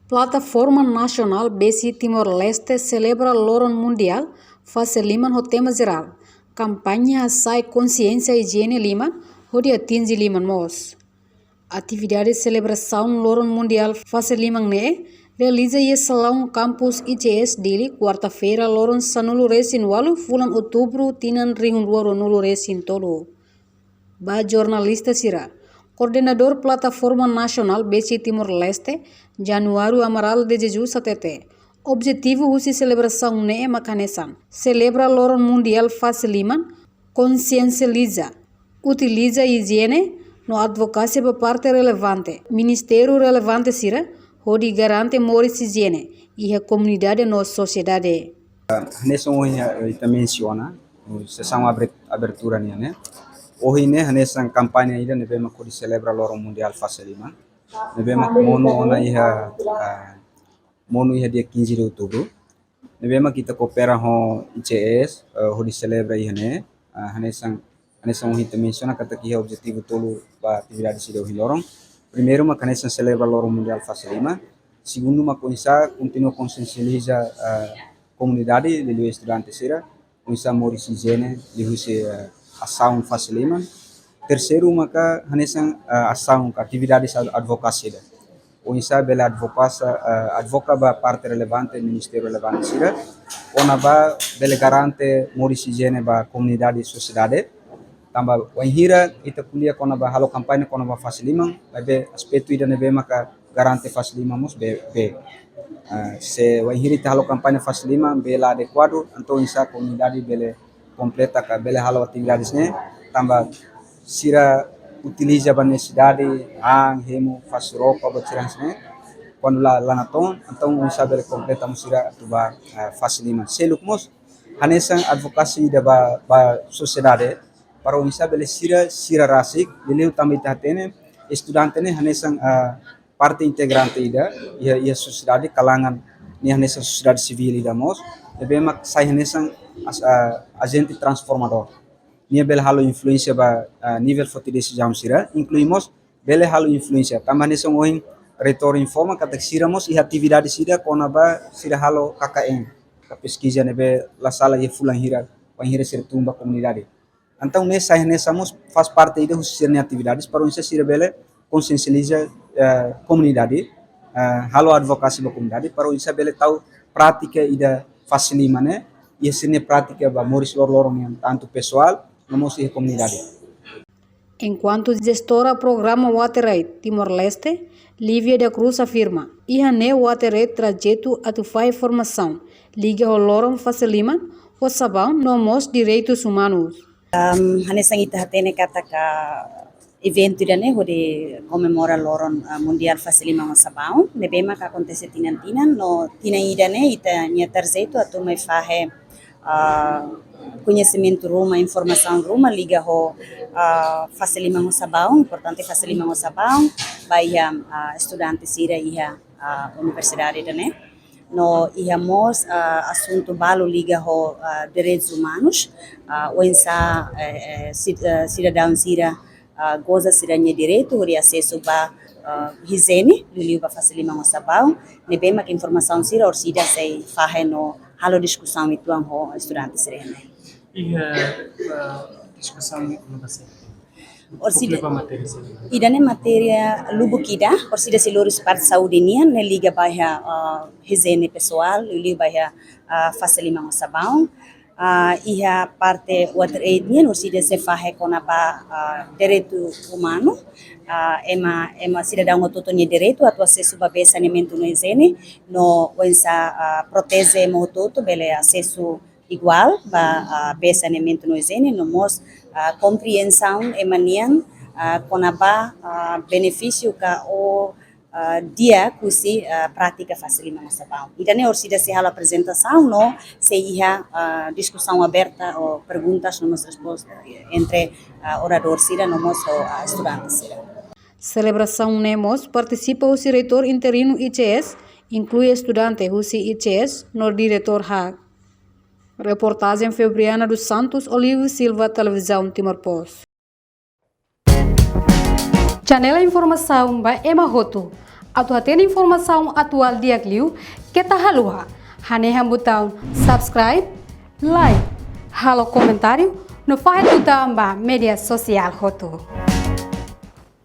Plataforma Nacional BC Timor-Leste celebra Lorong Mundial fase 5 no tema geral. Campanha Sai Consciência e Higiene Lima, onde atinge Lima Mos. Atividade de celebração Lorong Mundial fase 5 ne realiza em Salão Campus ICS dele, quarta-feira, Lorong Sanulu Resin Walu, bulan outubro, tinan ring Lorong Nulu Resin Tolo. Ba jornalista Sira. Coordenador Plataforma Nacional BC Timor-Leste, Januário Amaral de Jesus ATT. Objetivo usi celebração ne makanesan. Celebra Lorong Mundial fase 5, consciencializa, utiliza higiene no advocacia por parte relevante. Ministério relevante Sira, onde garante moris higiene e a comunidade na sociedade. Nessa hoje também menciona, sessão abertura né? Hoje nessa campanha ainda nevemos que celebra Lorong Mundial fase 5. Nevemos mono dia 15 de outubro. Nevemos kita coopera com ICS, onde celebra né? Nessa hoje também menciona que o objetivo todo da atividade se deu em Lorong. Primeiro, uma canessa celebra Lorong Mundial fase 5. Segundo, uma coisa continua consciencializa a comunidade de estudantes sira, coisa moris higiene, de ação fase 5. Terceiro, uma canessa ação atividades advocacia. Coisa bela advoca ba parte relevante ministério relevante sira, ona ba bela garante moris higiene ba comunidade e sociedade. Tambah wanhira ita kuliah kona ba halo kampanye kona ba fase 5 babe aspecto ida nebe maka garante fase 5 mos be se wanhira ita halo kampanye fase 5 bela adequado anto insa comunidade bele completa ka bele halo atividades ne tambah sira utiliza ba necessidade hemo fase ropa ba tirans ne quando la naton então insa bele completa musira tuba fase 5 seluk mos hanesan advokasi da ba sociedade para o bele sira rasik beliau também tatene estudante ne hanesan parte integrante ida ia sociedade kalangan ni hanesan sociedade civil ida mos mak sai hanesan agente transformador ni bele halo influência ba nível forte decisão sira incluímos bele halo influência também hanesan oin retor informa kata siramos e atividade sira kona ba sira halo KKN ka pesquisa nebe la sala e fulan hira ser tumba comunidade. Então nessa faz parte da de atividades para o sira bele consciencializa comunidade, halo advocacia da comunidade para o bele tahu prática e da facilima né e sini prática ba moris lorong tanto pessoal como se comunidade. Enquanto gestora programa Waterrate Timor-Leste, Lívia da Cruz afirma: "Iha ne Waterrate trajeto atufai formação, liga ao lorong fase 5, o sabão nomos direitos humanos." Hanesang ita hatene kata ka evento ida ne hode comemora Lorong Mundial fase 5 mo Sabão, nebema ka acontece tinan no tina ida ne ita nya terzeito atau mai fahe conhecimento ruma, informação ruma liga ho fase 5 mo Sabão, importante fase 5 mo Sabão, baia estudante sira iha universidade ida ne. No ihamos assunto balo liga ho direitos humanos, onsa cidadão sira goza siranya direito de acesso ba higiene liliu ba fase 5 mo Sabão, nebema que informação sira or sida sei fahe no halo discussão ituang ho estudante sira ne. Discussão no base. Orsida idane matéria lubukida orsida seluruh parte saudinia ne liga bahia higiene pessoal liga bahia fase 5 mo Sabão iha parte water aid nia orsida se fahe kona ba direito humano ema cidadão ototonya direito atau acesso ba saneamento no higiene no wensa protege mototo bele acesso igual ba saneamento no higiene no mos compreensão emanian konaba benefício ka o dia kusi prática fase 5 mo Sabão. Idane orsida se hala apresentação no se iha discussão aberta ou perguntas no resposta entre orador sira no mos estudantes sira. Celebração Nemos participa o reitor interino ICS, inclui estudante o ICS no diretor HAG. Reportagem Febriana dos Santos, Olivo Silva, Televisão Timor-Post. Janela Informação by Emma Roto. atau tem informação atual dia kliu, kita halua. Haneham botão subscribe, like, halo comentário, no faz botão ba media social hotu.